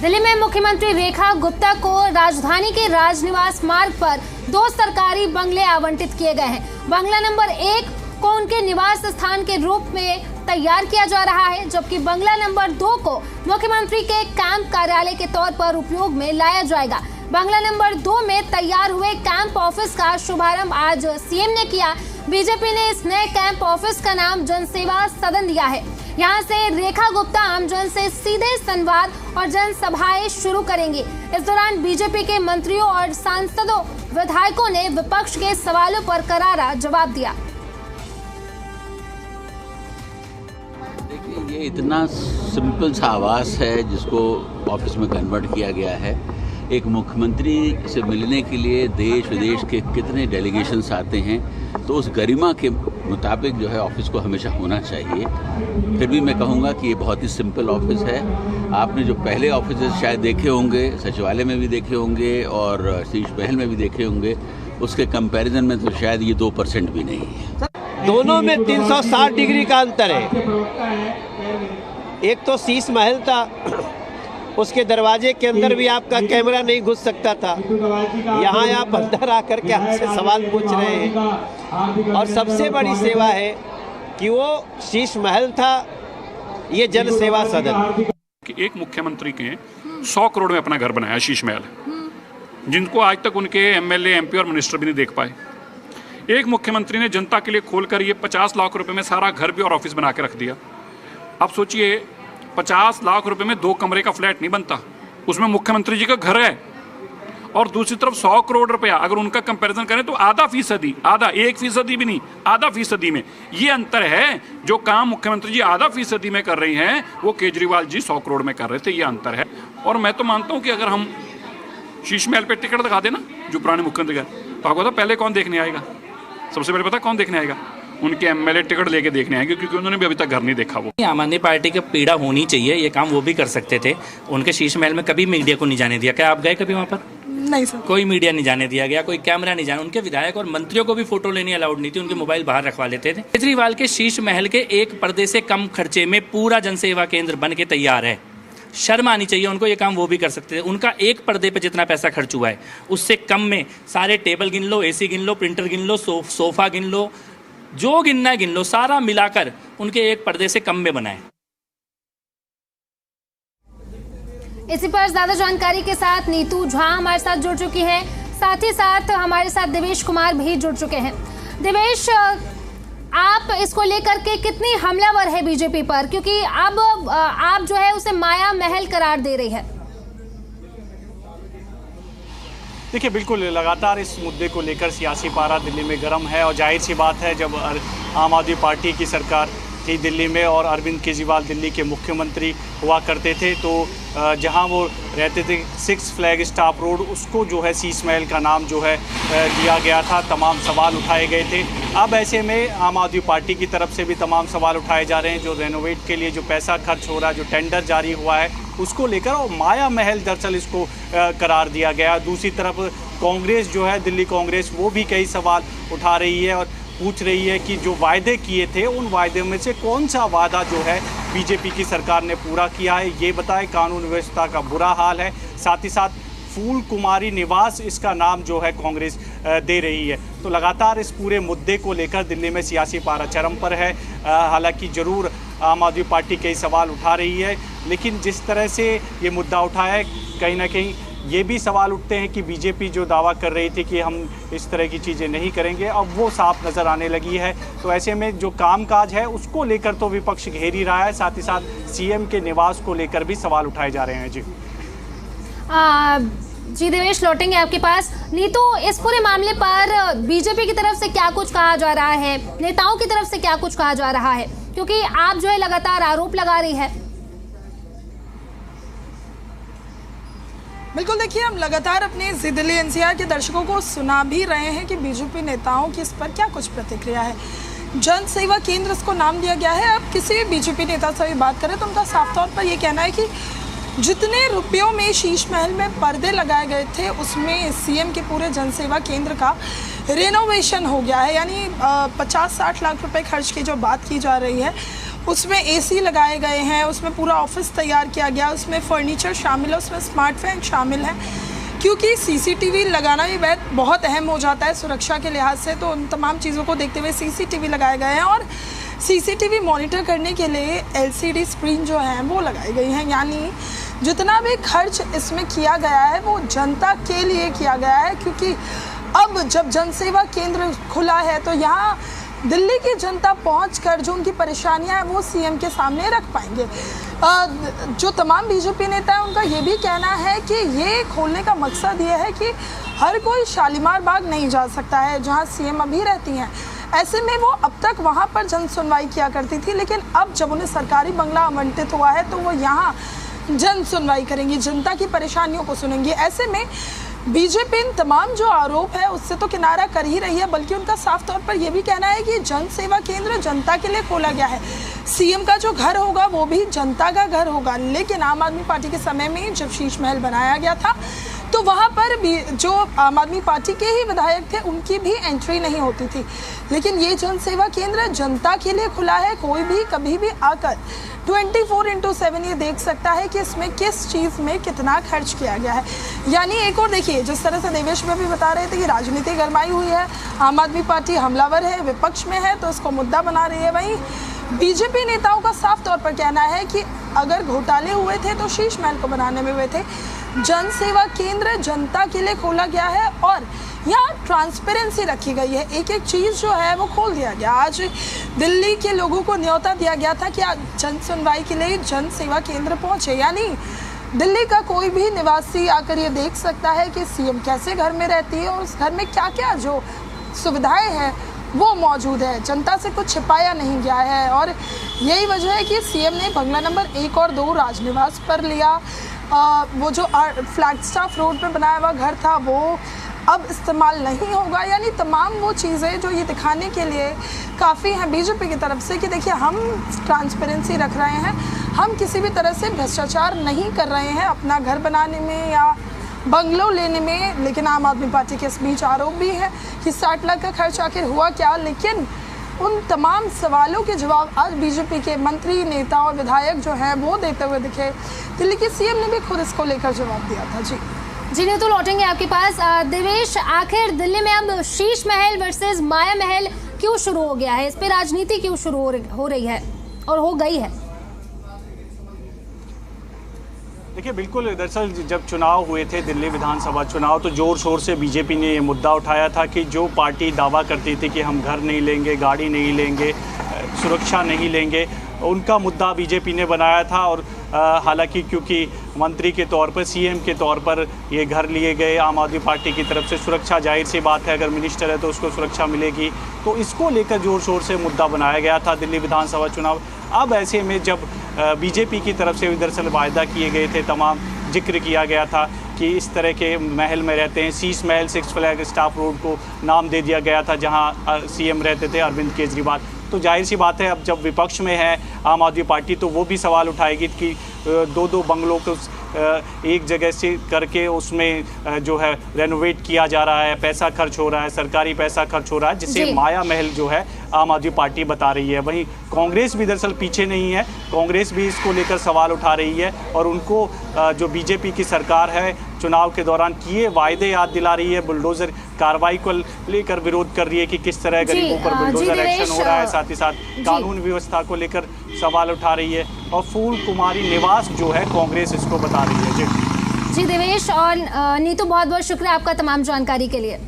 दिल्ली में मुख्यमंत्री रेखा गुप्ता को राजधानी के राजनिवास मार्ग पर 2 सरकारी बंगले आवंटित किए गए हैं। बंगला नंबर 1 को उनके निवास स्थान के रूप में तैयार किया जा रहा है, जबकि बंगला नंबर 2 को मुख्यमंत्री के कैंप कार्यालय के तौर पर उपयोग में लाया जाएगा। बंगला नंबर 2 में तैयार हुए कैंप ऑफिस का शुभारंभ आज सीएम ने किया। बीजेपी ने इस नए कैंप ऑफिस का नाम जनसेवा सदन दिया है। यहाँ से रेखा गुप्ता आमजन से सीधे संवाद और जनसभाएं शुरू करेंगी। इस दौरान बीजेपी के मंत्रियों और सांसदों विधायकों ने विपक्ष के सवालों पर करारा जवाब दिया। देखिए, ये इतना सिंपल सा आवास है जिसको ऑफिस में कन्वर्ट किया गया है। एक मुख्यमंत्री से मिलने के लिए देश विदेश के कितने डेलीगेशंस आते हैं, तो उस गरिमा के मुताबिक जो है ऑफिस को हमेशा होना चाहिए। फिर भी मैं कहूँगा कि ये बहुत ही सिंपल ऑफिस है। आपने जो पहले ऑफिस शायद देखे होंगे, सचिवालय में भी देखे होंगे और शीश महल में भी देखे होंगे, उसके कंपैरिजन में तो शायद ये 2% भी नहीं है। दोनों में 360 डिग्री का अंतर है। एक तो शीश महल था, उसके दरवाजे के अंदर भी आपका कैमरा नहीं घुस सकता था। यहाँ आप अंदर आकर के आपसे सवाल पूछ रहे हैं। और सबसे बड़ी सेवा है कि वो शीश महल था, ये जन सेवा सदन। एक मुख्यमंत्री के 100 करोड़ में अपना घर बनाया शीश महल, जिनको आज तक उनके एमएलए, एमपी और मिनिस्टर भी नहीं देख पाए। एक मुख्यमंत्री ने जनता के लिए खोलकर ये 50 लाख रुपए में सारा घर भी और ऑफिस बना के रख दिया। अब सोचिए, 50 लाख रुपए में 2 कमरे का फ्लैट नहीं बनता, उसमें मुख्यमंत्री जी का घर है। और दूसरी तरफ 100 करोड़ रुपया, अगर उनका कंपैरिजन करें तो आधा फीसदी, आधा 1% भी नहीं, आधा फीसदी में ये अंतर है। जो काम मुख्यमंत्री जी आधा फीसदी में कर रही हैं, वो केजरीवाल जी 100 करोड़ में कर रहे थे, ये अंतर है। और मैं तो मानता हूँ कि अगर हम शीश महल पे टिकट दिखा देना जो पुराने मुख्यमंत्री का, तो आपको पता पहले कौन देखने आएगा? सबसे पहले पता कौन देखने आएगा? उनके एमएलए टिकट लेके देखने आएंगे, क्योंकि उन्होंने भी अभी तक घर नहीं देखा। वो आम आदमी पार्टी की पीड़ा होनी चाहिए, ये काम वो भी कर सकते थे। उनके शीश महल में कभी मीडिया को नहीं जाने दिया। क्या आप गए कभी वहाँ पर? नहीं सर, कोई मीडिया नहीं जाने दिया गया, कोई कैमरा नहीं जाने। उनके विधायक और मंत्रियों को भी फोटो लेनी अलाउड नहीं थी, उनके मोबाइल बाहर रखवा लेते थे। केजरीवाल के शीश महल के एक पर्दे से कम खर्चे में पूरा जनसेवा केंद्र बन के तैयार है। शर्म आनी चाहिए उनको, ये काम वो भी कर सकते थे। उनका एक पर्दे पे जितना पैसा खर्च हुआ है, उससे कम में सारे टेबल गिन लो, एसी गिन लो, प्रिंटर गिन लो, सोफा गिन लो, जो गिनना है गिन लो, सारा मिलाकर उनके एक पर्दे से कम में बनाए। इसी पर ज्यादा जानकारी के साथ नीतू झा हमारे साथ जुड़ चुकी हैं, साथ ही साथ हमारे साथ देवेश कुमार भी जुड़ चुके हैं। देवेश, आप इसको लेकर के कितनी हमलावर है बीजेपी पर, क्योंकि अब आप जो है उसे माया महल करार दे रही है? देखिए, बिल्कुल लगातार इस मुद्दे को लेकर सियासी पारा दिल्ली में गर्म है। और जाहिर सी बात है, जब आम आदमी पार्टी की सरकार थी दिल्ली में और अरविंद केजरीवाल दिल्ली के मुख्यमंत्री हुआ करते थे, तो जहां वो रहते थे 6 फ्लैग स्टाफ रोड, उसको जो है शीश महल का नाम जो है दिया गया था। तमाम सवाल उठाए गए थे। अब ऐसे में आम आदमी पार्टी की तरफ से भी तमाम सवाल उठाए जा रहे हैं। जो रेनोवेट के लिए जो पैसा खर्च हो रहा है, जो टेंडर जारी हुआ है, उसको लेकर और माया महल दरअसल इसको करार दिया गया। दूसरी तरफ कांग्रेस जो है, दिल्ली कांग्रेस, वो भी कई सवाल उठा रही है और पूछ रही है कि जो वायदे किए थे, उन वायदे में से कौन सा वादा जो है बीजेपी की सरकार ने पूरा किया है, ये बताएं। कानून व्यवस्था का बुरा हाल है। साथ ही साथ फूल कुमारी निवास इसका नाम जो है कांग्रेस दे रही है। तो लगातार इस पूरे मुद्दे को लेकर दिल्ली में सियासी पारा चरम पर है। हालांकि ज़रूर आम आदमी पार्टी कई सवाल उठा रही है, लेकिन जिस तरह से ये मुद्दा उठा है, कहीं ना कहीं ये भी सवाल उठते हैं कि बीजेपी जो दावा कर रही थी कि हम इस तरह की चीज़ें नहीं करेंगे, अब वो साफ नज़र आने लगी है। तो ऐसे में जो कामकाज है उसको लेकर तो विपक्ष घेर ही रहा है, साथ ही साथ सीएम के निवास को लेकर भी सवाल उठाए जा रहे हैं। जी देवेश, लौटेंगे आपके पास। नीतू, इस पूरे मामले पर बीजेपी की तरफ से क्या कुछ कहा जा रहा है, नेताओं की तरफ से क्या कुछ कहा जा रहा है, क्योंकि आप जो है लगातार आरोप लगा रही है? बिल्कुल, देखिए, हम लगातार अपने जी दिल्ली एनसीआर के दर्शकों को सुना भी रहे हैं कि बीजेपी नेताओं की इस पर क्या कुछ प्रतिक्रिया है। जन सेवा केंद्र इसको नाम दिया गया है। अब किसी भी बीजेपी नेता से भी बात करें तो उनका साफ तौर पर यह कहना है कि जितने रुपयों में शीश महल में पर्दे लगाए गए थे, उसमें सीएम के पूरे जनसेवा केंद्र का रेनोवेशन हो गया है। यानी 50-60 लाख रुपए खर्च की जो बात की जा रही है, उसमें एसी लगाए गए हैं, उसमें पूरा ऑफिस तैयार किया गया, उसमें फर्नीचर शामिल है, उसमें स्मार्ट फैन शामिल है, क्योंकि सीसीटीवी लगाना भी बहुत अहम हो जाता है सुरक्षा के लिहाज से। तो उन तमाम चीज़ों को देखते हुए सीसीटीवी लगाए गए हैं और सीसीटीवी मॉनिटर करने के लिए एलसीडी स्क्रीन जो है वो लगाई गई हैं। यानी जितना भी खर्च इसमें किया गया है वो जनता के लिए किया गया है, क्योंकि अब जब जनसेवा केंद्र खुला है तो यहाँ दिल्ली की जनता पहुंचकर जो उनकी परेशानियां हैं वो सीएम के सामने रख पाएंगे। जो तमाम बीजेपी नेता हैं उनका ये भी कहना है कि ये खोलने का मकसद ये है कि हर कोई शालीमार बाग नहीं जा सकता है जहां सीएम अभी रहती हैं। ऐसे में वो अब तक वहां पर जन सुनवाई किया करती थी, लेकिन अब जब उन्हें सरकारी बंगला आवंटित हुआ है तो वो यहाँ जन सुनवाई करेंगी, जनता की परेशानियों को सुनेंगी। ऐसे में बीजेपी इन तमाम जो आरोप है उससे तो किनारा कर ही रही है, बल्कि उनका साफ तौर पर यह भी कहना है कि जन सेवा केंद्र जनता के लिए खोला गया है। सीएम का जो घर होगा वो भी जनता का घर होगा। लेकिन आम आदमी पार्टी के समय में जब शीश महल बनाया गया था तो वहाँ पर भी जो आम आदमी पार्टी के ही विधायक थे उनकी भी एंट्री नहीं होती थी। लेकिन ये जन सेवा केंद्र जनता के लिए खुला है, कोई भी कभी भी आकर 24/7 ये देख सकता है कि इसमें किस चीज़ में कितना खर्च किया गया है। यानी एक और देखिए, जिस तरह से देवेश में भी बता रहे थे कि राजनीति गरमाई हुई है, आम आदमी पार्टी हमलावर है, विपक्ष में है तो इसको मुद्दा बना रही है, वहीं बीजेपी नेताओं का साफ तौर पर कहना है कि अगर घोटाले हुए थे तो शीश महल को बनाने में हुए थे। जन सेवा केंद्र जनता के लिए खोला गया है और यहाँ ट्रांसपेरेंसी रखी गई है, एक एक चीज़ जो है वो खोल दिया गया। आज दिल्ली के लोगों को न्योता दिया गया था कि आज जन सुनवाई के लिए जन सेवा केंद्र पहुँचे, यानी दिल्ली का कोई भी निवासी आकर ये देख सकता है कि सीएम कैसे घर में रहती है और उस घर में क्या क्या जो सुविधाएं हैं वो मौजूद है। जनता से कुछ छिपाया नहीं गया है और यही वजह है कि सीएम ने बंगला नंबर 1 और 2 राजनिवास पर लिया। वो जो फ्लैगस्टाफ रोड पर बनाया हुआ घर था वो अब इस्तेमाल नहीं होगा। यानी तमाम वो चीज़ें जो ये दिखाने के लिए काफ़ी हैं बीजेपी की तरफ से कि देखिए हम ट्रांसपेरेंसी रख रहे हैं, हम किसी भी तरह से भ्रष्टाचार नहीं कर रहे हैं अपना घर बनाने में या बंगलो लेने में। लेकिन आम आदमी पार्टी के इस बीच आरोप भी है कि 60 लाख का खर्च आखिर हुआ क्या। लेकिन उन तमाम सवालों के जवाब आज बीजेपी के मंत्री, नेता और विधायक जो हैं वो देते हुए दिखे। दिल्ली के सीएम ने भी खुद इसको लेकर जवाब दिया था। जी नहीं तो लौटेंगे आपके पास। देवेश, आखिर दिल्ली में अब शीश महल वर्सेस माया महल क्यों शुरू हो गया है? इस पे राजनीति क्यों शुरू हो रही है और हो गई है? देखिए बिल्कुल, दरअसल जब चुनाव हुए थे दिल्ली विधानसभा चुनाव तो ज़ोर शोर से बीजेपी ने ये मुद्दा उठाया था कि जो पार्टी दावा करती थी कि हम घर नहीं लेंगे, गाड़ी नहीं लेंगे, सुरक्षा नहीं लेंगे, उनका मुद्दा बीजेपी ने बनाया था। और हालांकि क्योंकि मंत्री के तौर पर, सीएम के तौर पर ये घर लिए गए आम आदमी पार्टी की तरफ से, सुरक्षा जाहिर सी बात है, अगर मिनिस्टर है तो उसको सुरक्षा मिलेगी, तो इसको लेकर ज़ोर शोर से मुद्दा बनाया गया था दिल्ली विधानसभा चुनाव। अब ऐसे में जब बीजेपी की तरफ से दरअसल वायदा किए गए थे, तमाम जिक्र किया गया था कि इस तरह के महल में रहते हैं, Sheesh Mahal 6 flag staff road को नाम दे दिया गया था जहां सीएम रहते थे अरविंद केजरीवाल। तो जाहिर सी बात है अब जब विपक्ष में है आम आदमी पार्टी तो वो भी सवाल उठाएगी कि 2-2 बंगलों को एक जगह से करके उसमें जो है रेनोवेट किया जा रहा है, पैसा खर्च हो रहा है, सरकारी पैसा खर्च हो रहा है, जिसे माया महल जो है आम आदमी पार्टी बता रही है। वहीं कांग्रेस भी दरअसल पीछे नहीं है, कांग्रेस भी इसको लेकर सवाल उठा रही है और उनको जो बीजेपी की सरकार है चुनाव के दौरान किए वायदे याद दिला रही है, बुलडोजर कार्रवाई को लेकर विरोध कर रही है कि किस तरह गरीबों पर बुलडोजर एक्शन हो रहा है, साथ ही साथ कानून व्यवस्था को लेकर सवाल उठा रही है और फूल कुमारी निवास जो है कांग्रेस इसको बता रही है। जी देवेश और नीतू, बहुत बहुत शुक्रिया आपका तमाम जानकारी के लिए।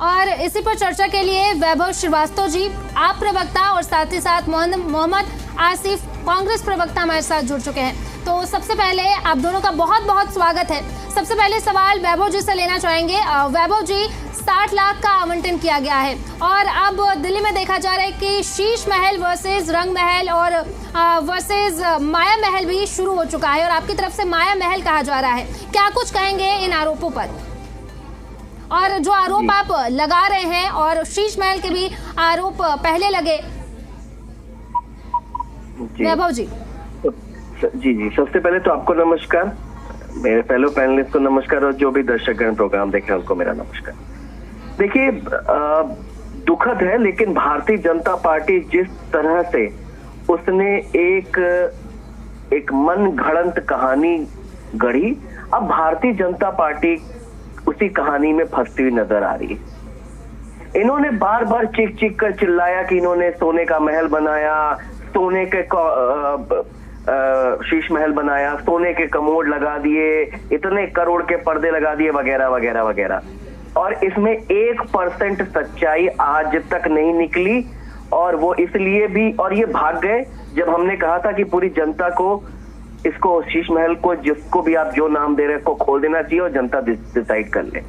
और इसी पर चर्चा के लिए वैभव श्रीवास्तव जी, आप प्रवक्ता, और साथ ही साथ मोहम्मद आसिफ कांग्रेस प्रवक्ता हमारे साथ जुड़ चुके हैं। तो सबसे पहले आप दोनों का बहुत बहुत स्वागत है। सबसे पहले सवाल वैभव जी से लेना चाहेंगे। वैभव जी, 60 लाख का आवंटन किया गया है और अब दिल्ली में देखा जा रहा है कि शीश महल वर्सेस रंग महल और वर्सेस माया महल भी शुरू हो चुका है और आपकी तरफ से माया महल कहा जा रहा है। क्या कुछ कहेंगे इन आरोपों पर? और जो आरोप आप लगा रहे हैं और शीश महल के भी आरोप पहले लगे, वैभव जी। जी, सबसे पहले तो आपको नमस्कार, मेरे फेलो पैनलिस्ट को नमस्कार और जो भी दर्शकगण प्रोग्राम देख रहे हैं उनको मेरा नमस्कार। देखिए, दुखद है, लेकिन भारतीय जनता पार्टी जिस तरह से उसने एक मन घड़ंत कहानी गढ़ी, अब भारतीय जनता पार्टी उसी कहानी में फंसती हुई नजर आ रही है। इन्होंने बार बार चीख चीख कर चिल्लाया कि इन्होंने सोने का महल बनाया, सोने के शीश महल बनाया, सोने के कमोड लगा दिए, इतने करोड़ के पर्दे लगा दिए, वगैरह वगैरह वगैरह। और इसमें 1% सच्चाई आज तक नहीं निकली, और वो इसलिए भी, और ये भाग गए जब हमने कहा था कि पूरी जनता को इसको शीश महल को, जिसको भी आप जो नाम दे रहे हैं, को खोल देना चाहिए और जनता डिसाइड कर ले।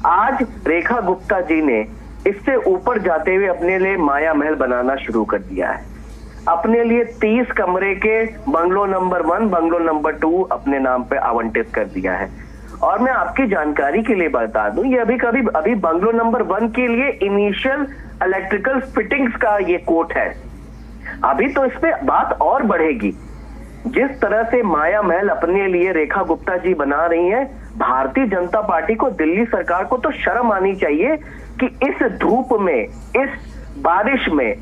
आज रेखा गुप्ता जी ने इससे ऊपर जाते हुए अपने लिए माया महल बनाना शुरू कर दिया है। अपने लिए 30 कमरे के बंगलो नंबर 1, बंगलो नंबर 2 अपने नाम पे आवंटित कर दिया है। और मैं आपकी जानकारी के लिए बता दूं, ये अभी बंगलो नंबर 1 के लिए इनिशियल इलेक्ट्रिकल फिटिंग्स का ये कोट है। अभी तो इस पे बात और बढ़ेगी। जिस तरह से माया महल अपने लिए रेखा गुप्ता जी बना रही हैं, भारतीय जनता पार्टी को, दिल्ली सरकार को तो शर्म आनी चाहिए कि इस धूप में, इस बारिश में,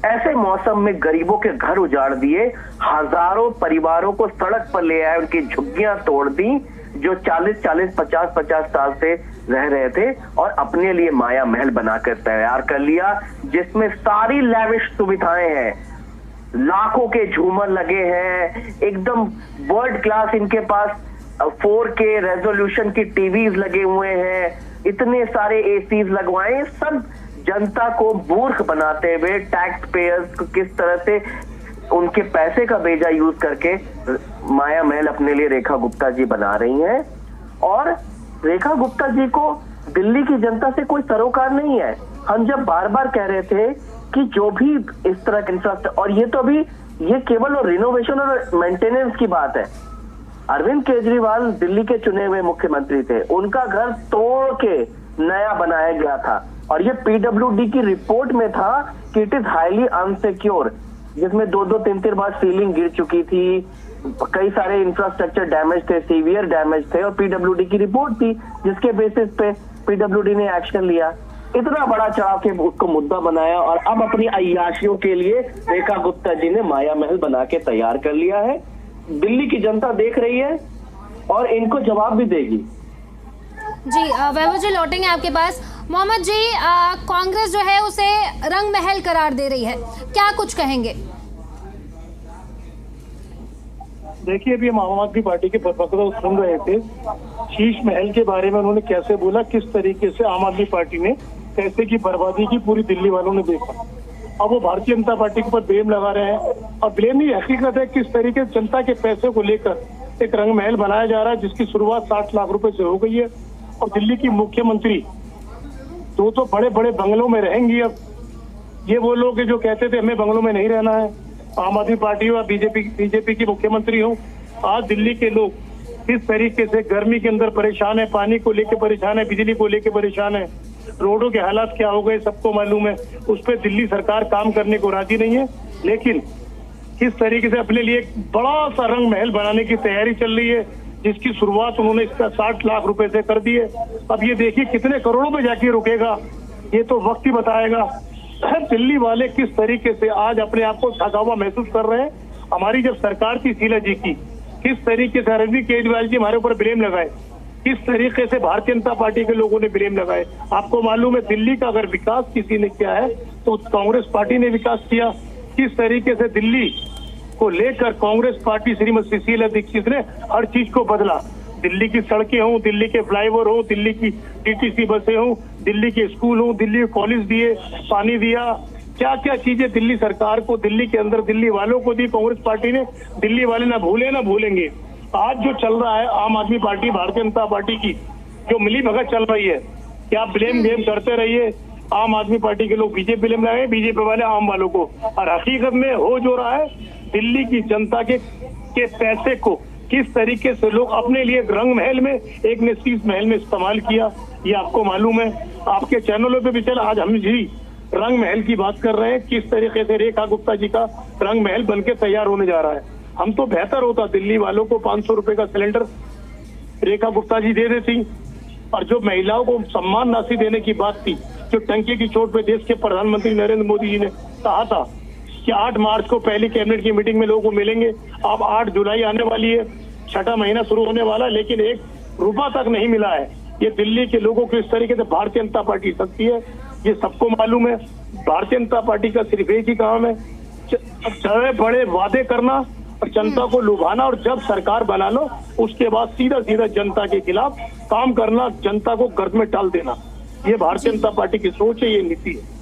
ऐसे मौसम में गरीबों के घर उजाड़ दिए, हजारों परिवारों को सड़क पर ले आए, उनकी झुग्गियां तोड़ दी, जो 40-40, 50-50 साल से रह रहे थे, और अपने लिए माया महल बनाकर तैयार कर लिया, जिसमें सारी लैविश सुविधाएं हैं, लाखों के झूमर लगे हैं, एकदम वर्ल्ड क्लास इनके पास 4K रेजोल्यूशन की टीवीज लगे हुए हैं, इतने सारे एसीज लगवाए, सब जनता को मूर्ख बनाते हुए, टैक्स पेयर्स को किस तरह से उनके पैसे का बेजा यूज करके माया महल अपने लिए रेखा गुप्ता जी बना रही हैं। और रेखा गुप्ता जी को दिल्ली की जनता से कोई सरोकार नहीं है। हम जब बार बार कह रहे थे कि जो भी इस तरह का इंफ्रास्ट्रक्चर, और ये तो अभी ये केवल रिनोवेशन और मेंटेनेंस की बात है। अरविंद केजरीवाल दिल्ली के चुने हुए मुख्यमंत्री थे, उनका घर तोड़ के नया बनाया गया था, और ये पीडब्ल्यूडी की रिपोर्ट में था कि इट इज हाईली अनसिक्योर, जिसमें 2-3 बार सीलिंग गिर चुकी थी, कई सारे इंफ्रास्ट्रक्चर डैमेज थे, सीवियर डैमेज थे, और पीडब्ल्यूडी की रिपोर्ट थी, जिसके बेसिस पे पीडब्ल्यूडी ने एक्शन लिया। इतना बड़ा चढ़ाव के उसको मुद्दा बनाया, और अब अपनी अय्याशियों के लिए रेखा गुप्ता जी ने माया महल बना के तैयार कर लिया है। दिल्ली की जनता देख रही है और इनको जवाब भी देगी। जी वैभव जी, लौटेंगे आपके पास। मोहम्मद जी, कांग्रेस जो है उसे रंग महल करार दे रही है, क्या कुछ कहेंगे? देखिए, अभी हम आम आदमी पार्टी के वक्ता सुन रहे थे, शीश महल के बारे में उन्होंने कैसे बोला, किस तरीके से आम आदमी पार्टी ने पैसे की बर्बादी की पूरी दिल्ली वालों ने देखा। अब वो भारतीय जनता पार्टी के ऊपर ब्लेम लगा रहे हैं, और ब्लेम ही हकीकत है किस तरीके से जनता के पैसे को लेकर एक रंग महल बनाया जा रहा है, जिसकी शुरुआत 60 लाख रुपए से हो गई है। और दिल्ली की मुख्यमंत्री तो बड़े बड़े बंगलों में रहेंगी। अब ये वो लोग जो कहते थे हमें बंगलों में नहीं रहना है, आम आदमी पार्टी हो, बीजेपी की मुख्यमंत्री हो, आज दिल्ली के लोग किस तरीके से गर्मी के अंदर परेशान है, पानी को लेके परेशान है, बिजली को लेके परेशान है, रोडों के हालात क्या हो गए सबको मालूम है। उस पर दिल्ली सरकार काम करने को राजी नहीं है, लेकिन किस तरीके से अपने लिए एक बड़ा सा रंग महल बनाने की तैयारी चल रही है, जिसकी शुरुआत उन्होंने इसका 60 लाख रुपए से कर दी है। अब ये देखिए कितने करोड़ों में जाके रुकेगा, ये तो वक्त ही बताएगा। दिल्ली वाले किस तरीके से आज अपने आप को थका हुआ महसूस कर रहे हैं। हमारी जब सरकार थी शीला जी की, किस तरीके से अरविंद केजरीवाल जी हमारे ऊपर ब्लेम लगाए, किस तरीके से भारतीय जनता पार्टी के लोगों ने ब्लेम लगाए। आपको मालूम है दिल्ली का अगर विकास किसी ने किया है तो कांग्रेस पार्टी ने विकास किया। किस तरीके से दिल्ली को लेकर कांग्रेस पार्टी श्रीमती शीला दीक्षित ने हर चीज को बदला। दिल्ली की सड़कें हों, दिल्ली के फ्लाईओवर हो, दिल्ली की टीटीसी बसें हों, दिल्ली के स्कूल हों, दिल्ली के कॉलेज दिए, पानी दिया, क्या क्या चीजें दिल्ली सरकार को, दिल्ली के अंदर दिल्ली वालों को दी कांग्रेस पार्टी ने। दिल्ली वाले ना भूले ना भूलेंगे। आज जो चल रहा है आम आदमी पार्टी, भारतीय जनता पार्टी की जो मिली भगत चल रही है, क्या ब्लेम गेम करते रहिए। आम आदमी पार्टी के लोग बीजेपी ब्लेम लगाए, बीजेपी वाले आम वालों को, और हकीकत में हो जो रहा है दिल्ली की जनता के पैसे को किस तरीके से लोग अपने लिए रंग महल में, एक ने शीश महल में इस्तेमाल किया, ये आपको मालूम है। आपके चैनलों पे भी चल, आज हम जी रंग महल की बात कर रहे हैं, किस तरीके से रेखा गुप्ता जी का रंग महल बनके तैयार होने जा रहा है। हम तो बेहतर होता दिल्ली वालों को 500 रुपए का सिलेंडर रेखा गुप्ता जी दे देती, और जो महिलाओं को सम्मान राशि देने की बात थी जो टंकी की चोट पे देश के प्रधानमंत्री नरेंद्र मोदी जी ने कहा था कि 8 मार्च को पहली कैबिनेट की मीटिंग में लोगों को मिलेंगे। अब 8 जुलाई आने वाली है, 6ठा महीना शुरू होने वाला, लेकिन 1 रुपया तक नहीं मिला है। ये दिल्ली के लोगों को इस तरीके से भारतीय जनता पार्टी सकती है, ये सबको मालूम है। भारतीय जनता पार्टी का सिर्फ एक ही काम है, बड़े बड़े वादे करना और जनता को लुभाना, और जब सरकार बना लो उसके बाद सीधा सीधा जनता के खिलाफ काम करना, जनता को गर्द में डाल देना। ये भारतीय जनता पार्टी की सोच है, ये नीति है।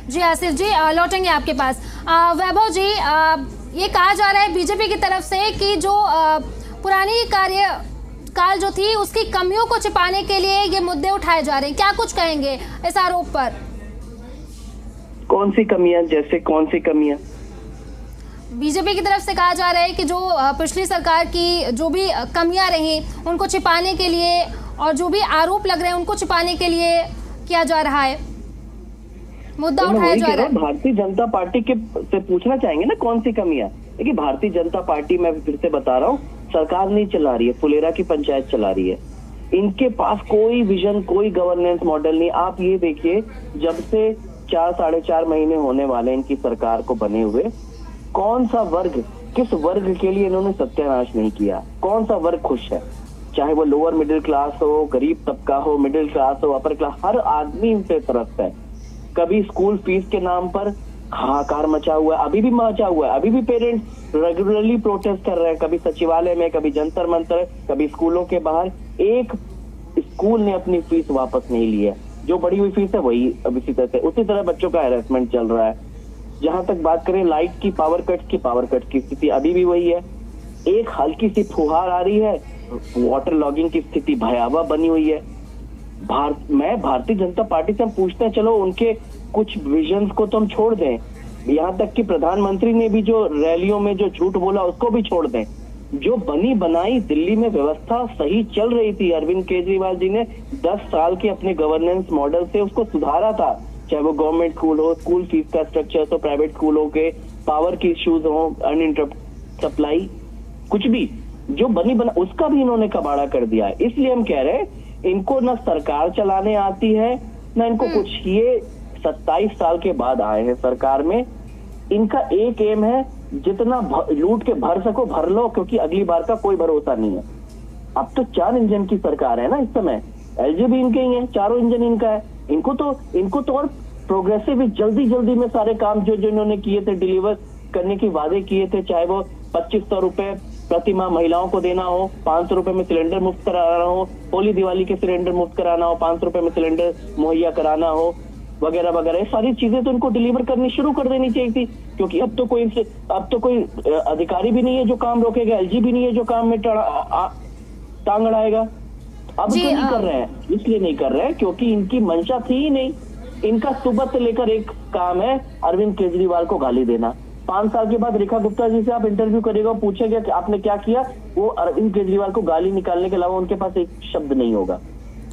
जी आसिफ जी, लौटेंगे आपके पास। वैभव जी, ये कहा जा रहा है बीजेपी की तरफ से कि जो पुरानी कार्यकाल जो थी उसकी कमियों को छिपाने के लिए ये मुद्दे उठाए जा रहे हैं, क्या कुछ कहेंगे इस आरोप पर? कौन सी कमियां, जैसे कौन सी कमियां? बीजेपी की तरफ से कहा जा रहा है कि जो पिछली सरकार की जो भी कमियां रही उनको छिपाने के लिए और जो भी आरोप लग रहे हैं उनको छिपाने के लिए किया जा रहा है, मुद्दा उठाया जा रहा है। भारतीय जनता पार्टी के से पूछना चाहेंगे ना कौन सी कमियां। देखिए, भारतीय जनता पार्टी, मैं फिर से बता रहा हूँ, सरकार नहीं चला रही है, फुलेरा की पंचायत चला रही है। इनके पास कोई विजन, कोई गवर्नेंस मॉडल नहीं। आप ये देखिए, जब से 4 - 4.5 महीने होने वाले इनकी सरकार को बने हुए, कौन सा वर्ग, किस वर्ग के लिए इन्होंने सत्यानाश नहीं किया? कौन सा वर्ग खुश है? चाहे वो लोअर मिडिल क्लास हो, गरीब तबका हो, मिडिल क्लास हो, अपर क्लास, हर आदमी इनसे त्रस्त है। कभी स्कूल फीस के नाम पर हाहाकार मचा हुआ है, अभी भी मचा हुआ है, अभी भी पेरेंट्स रेगुलरली प्रोटेस्ट कर रहे हैं, कभी सचिवालय में, कभी जंतर मंतर, कभी स्कूलों के बाहर। एक स्कूल ने अपनी फीस वापस नहीं ली है, जो बढ़ी हुई फीस है वही अब इसी तरह से, उसी तरह बच्चों का हैरेसमेंट चल रहा है। जहां तक बात करें लाइट की, पावर कट की स्थिति अभी भी वही है। एक हल्की सी फुहार आ रही है, वाटर लॉगिंग की स्थिति भयावह बनी हुई है। मैं भारतीय जनता पार्टी से हम पूछते हैं, चलो उनके कुछ विजन्स को तो हम छोड़ दें, यहाँ तक कि प्रधानमंत्री ने भी जो रैलियों में जो झूठ बोला उसको भी छोड़ दें। जो बनी बनाई दिल्ली में व्यवस्था सही चल रही थी, अरविंद केजरीवाल जी ने 10 साल के अपने गवर्नेंस मॉडल से उसको सुधारा था। चाहे वो गवर्नमेंट स्कूल हो, स्कूल फीस का स्ट्रक्चर हो, प्राइवेट स्कूलों के पावर की इश्यूज हो, अनइंटरप्ट सप्लाई, कुछ भी जो बनी बना उसका भी इन्होंने कबाड़ा कर दिया है। इसलिए हम कह रहे हैं, इनको न सरकार चलाने आती है, न इनको कुछ। ये 27 साल के बाद आए हैं सरकार में, इनका एक एम है, जितना लूट के भर सको भर लो, क्योंकि अगली बार का कोई भरोसा नहीं है। अब तो 4 इंजन की सरकार है ना इस समय, एलजी भी इनके ही है, 4 इंजन इनका है। इनको तो और प्रोग्रेसिव जल्दी में सारे काम जो इन्होंने किए थे, डिलीवर करने के वादे किए थे, चाहे वो 2500 रुपए प्रति माह महिलाओं को देना हो, 500 रुपए में सिलेंडर मुफ्त कराना हो, होली दिवाली के सिलेंडर मुफ्त कराना हो, 500 रुपए में सिलेंडर मुहैया कराना हो, वगैरह वगैरह, ये सारी चीजें तो इनको डिलीवर करनी शुरू कर देनी चाहिए थी। क्योंकि अब तो कोई अधिकारी भी नहीं है जो काम रोकेगा, एलजी भी नहीं है जो काम में टांग अड़ाएगा। अब तो नहीं कर रहे हैं, इसलिए नहीं कर रहे हैं क्योंकि इनकी मंशा थी ही नहीं। इनका सुबह से लेकर एक काम है, अरविंद केजरीवाल को गाली देना। 5 साल के बाद रेखा गुप्ता जी से आप इंटरव्यू करेगा, पूछेगा कि आपने क्या किया, वो अरविंद केजरीवाल को गाली निकालने के अलावा उनके पास एक शब्द नहीं होगा।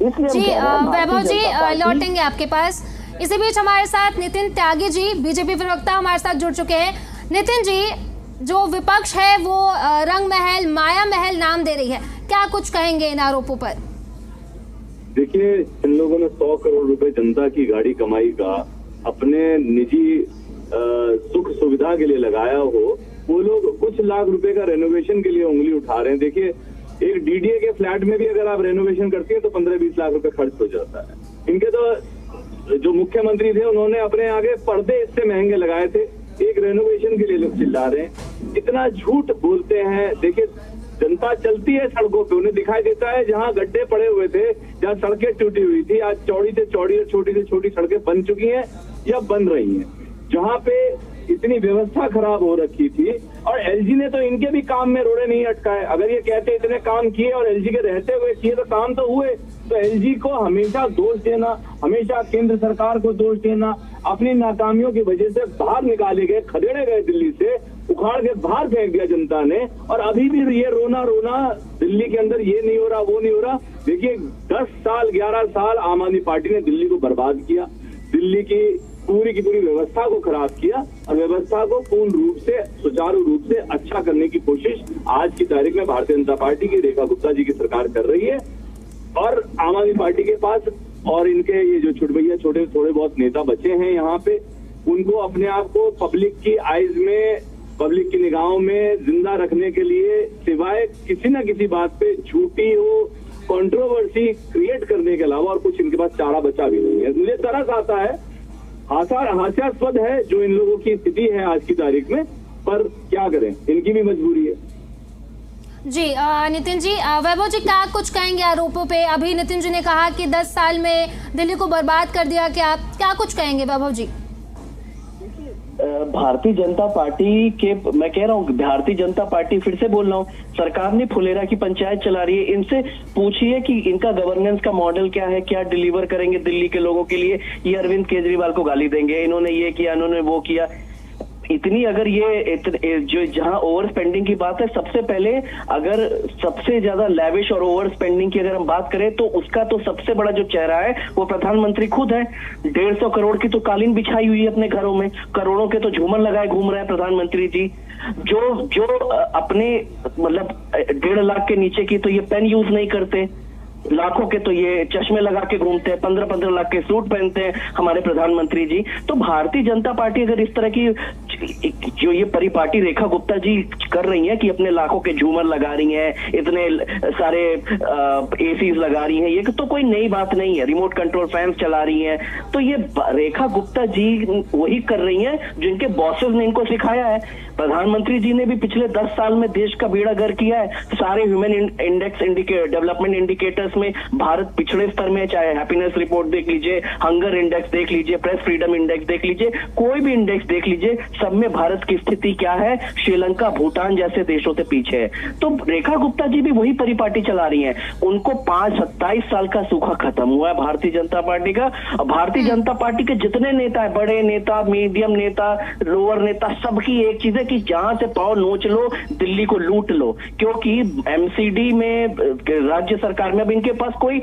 इसलिए वैभव जी, लौटेंगे आपके पास। इसी बीच हमारे साथ नितिन त्यागी जी, बीजेपी प्रवक्ता, हमारे साथ जुड़ चुके हैं। नितिन जी, जो विपक्ष है वो रंग महल, माया महल नाम दे रही है, क्या कुछ कहेंगे इन आरोपों पर? देखिए, इन लोगों ने 100 करोड़ रुपए जनता की गाड़ी कमाई का अपने निजी सुख सुविधा के लिए लगाया हो, वो लोग कुछ लाख रुपए का रेनोवेशन के लिए उंगली उठा रहे हैं। देखिए, एक डीडीए के फ्लैट में भी अगर आप रेनोवेशन करती है तो 15-20 लाख रुपए खर्च हो जाता है। इनके तो जो मुख्यमंत्री थे उन्होंने अपने आगे पर्दे इससे महंगे लगाए थे, एक रेनोवेशन के लिए लोग चिल्ला रहे हैं, इतना झूठ बोलते हैं। देखिए, जनता चलती है सड़कों पे, उन्हें दिखाई देता है जहां गड्ढे पड़े हुए थे, जहां सड़कें टूटी हुई थी, आज चौड़ी से चौड़ी और छोटी से छोटी सड़कें बन चुकी हैं या बन रही हैं। जहां पे इतनी व्यवस्था खराब हो रखी थी, और एलजी ने तो इनके भी काम में रोड़े नहीं अटकाए। अगर ये कहते इतने काम किए और एलजी के रहते हुए किए तो काम तो हुए, तो एलजी को हमेशा दोष देना, हमेशा केंद्र सरकार को दोष देना, अपनी नाकामियों की वजह से बाहर निकाले गए, खदेड़े गए, दिल्ली से उखाड़ के बाहर फेंक दिया जनता ने, और अभी भी ये रोना दिल्ली के अंदर ये नहीं हो रहा, वो नहीं हो रहा। देखिए, 10 साल 11 साल आम आदमी पार्टी ने दिल्ली को बर्बाद किया, दिल्ली की पूरी व्यवस्था को खराब किया, और व्यवस्था को पूर्ण रूप से, सुचारू रूप से अच्छा करने की कोशिश आज की तारीख में भारतीय जनता पार्टी की रेखा गुप्ता जी की सरकार कर रही है। और आम आदमी पार्टी के पास और इनके ये जो छुटभैया छोटे थोड़े बहुत नेता बचे हैं यहाँ पे, उनको अपने आप को पब्लिक की आइज में, पब्लिक की निगाहों में जिंदा रखने के लिए सिवाय किसी न किसी बात पे झूठी हो कंट्रोवर्सी क्रिएट करने के अलावा और कुछ इनके पास चारा बचा भी नहीं है। मुझे तरस आता है, हास्यास्पद है जो इन लोगों की स्थिति है आज की तारीख में, पर क्या करें, इनकी भी मजबूरी है। जी नितिन जी, वैभव जी क्या कुछ कहेंगे आरोपों पे? अभी नितिन जी ने कहा कि 10 साल में दिल्ली को बर्बाद कर दिया, क्या कुछ कहेंगे वैभव जी? भारतीय जनता पार्टी के, मैं कह रहा हूँ भारतीय जनता पार्टी, फिर से बोल रहा हूँ, सरकार ने फुलेरा की पंचायत चला रही है। इनसे पूछिए कि इनका गवर्नेंस का मॉडल क्या है, क्या डिलीवर करेंगे दिल्ली के लोगों के लिए। ये अरविंद केजरीवाल को गाली देंगे, इन्होंने ये किया, इन्होंने वो किया। इतनी अगर ये जो जहां ओवर स्पेंडिंग की बात है, सबसे पहले अगर सबसे ज्यादा लैविश और ओवर स्पेंडिंग की अगर हम बात करें तो उसका तो सबसे बड़ा जो चेहरा है वो प्रधानमंत्री खुद है। 150 करोड़ की तो कालीन बिछाई हुई है अपने घरों में, करोड़ों के तो झूमर लगाए घूम रहे हैं प्रधानमंत्री जी। जो अपने मतलब 1.5 लाख के नीचे की तो ये पेन यूज नहीं करते, लाखों के तो ये चश्मे लगा के घूमते हैं, 15-15 लाख के सूट पहनते हैं हमारे प्रधानमंत्री जी। तो भारतीय जनता पार्टी अगर इस तरह की जो ये परिपाटी रेखा गुप्ता जी कर रही हैं कि अपने लाखों के झूमर लगा रही हैं, इतने सारे एसीज लगा रही हैं, ये तो कोई नई बात नहीं है, रिमोट कंट्रोल फैंस चला रही हैं, तो ये रेखा गुप्ता जी वही कर रही हैं जिनके बॉसेस ने इनको सिखाया है। प्रधानमंत्री जी ने भी पिछले 10 साल में देश का बेड़ा गर्क किया है। सारे ह्यूमन इंडेक्स डेवलपमेंट इंडिकेटर्स में भारत पिछड़े स्तर में है, चाहे हैप्पीनेस रिपोर्ट देख लीजिए, हंगर इंडेक्स देख लीजिए, प्रेस फ्रीडम इंडेक्स देख लीजिए, कोई भी इंडेक्स देख लीजिए, सब में भारत की स्थिति क्या है, श्रीलंका भूटान जैसे देशों से पीछे है। तो रेखा गुप्ता जी भी वही परिपाटी चला रही हैं। उनको 27 साल का सूखा खत्म हुआ है भारतीय जनता पार्टी का। भारतीय जनता पार्टी के जितने नेता है, बड़े नेता, मीडियम नेता, लोअर नेता, सबकी एक चीज है कि जहां से पाव नोच लो, दिल्ली को लूट लो, क्योंकि एमसीडी में राज्य सरकार में अब इनके पास कोई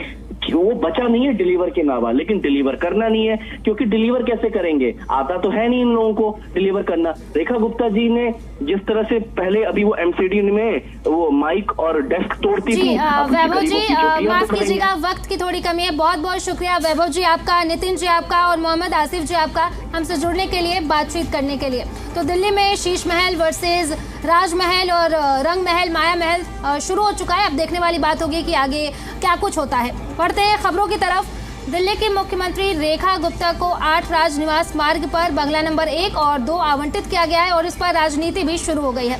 वो बचा नहीं है डिलीवर के नावा, लेकिन डिलीवर करना नहीं है, क्योंकि डिलीवर कैसे करेंगे, आता तो है नहीं इन लोगों को डिलीवर करना। रेखा गुप्ता जी ने जिस तरह से पहले अभी वो एमसीडी में वो माइक और डेस्क तोड़ती थी। वैभव जी माफ कीजिएगा, वक्त की थोड़ी कमी है। बहुत बहुत शुक्रिया वैभव जी आपका, नितिन जी आपका और मोहम्मद आसिफ जी आपका हमसे जुड़ने के लिए, बातचीत करने के लिए। तो दिल्ली में शीश महल वर्सेज राजमहल और रंग महल, माया महल शुरू हो चुका है। अब देखने वाली बात होगी कि आगे क्या कुछ होता है। बढ़ते हैं खबरों की तरफ। दिल्ली की मुख्यमंत्री रेखा गुप्ता को 8 राजनिवास मार्ग पर बंगला नंबर 1 और 2 आवंटित किया गया है और इस पर राजनीति भी शुरू हो गई है।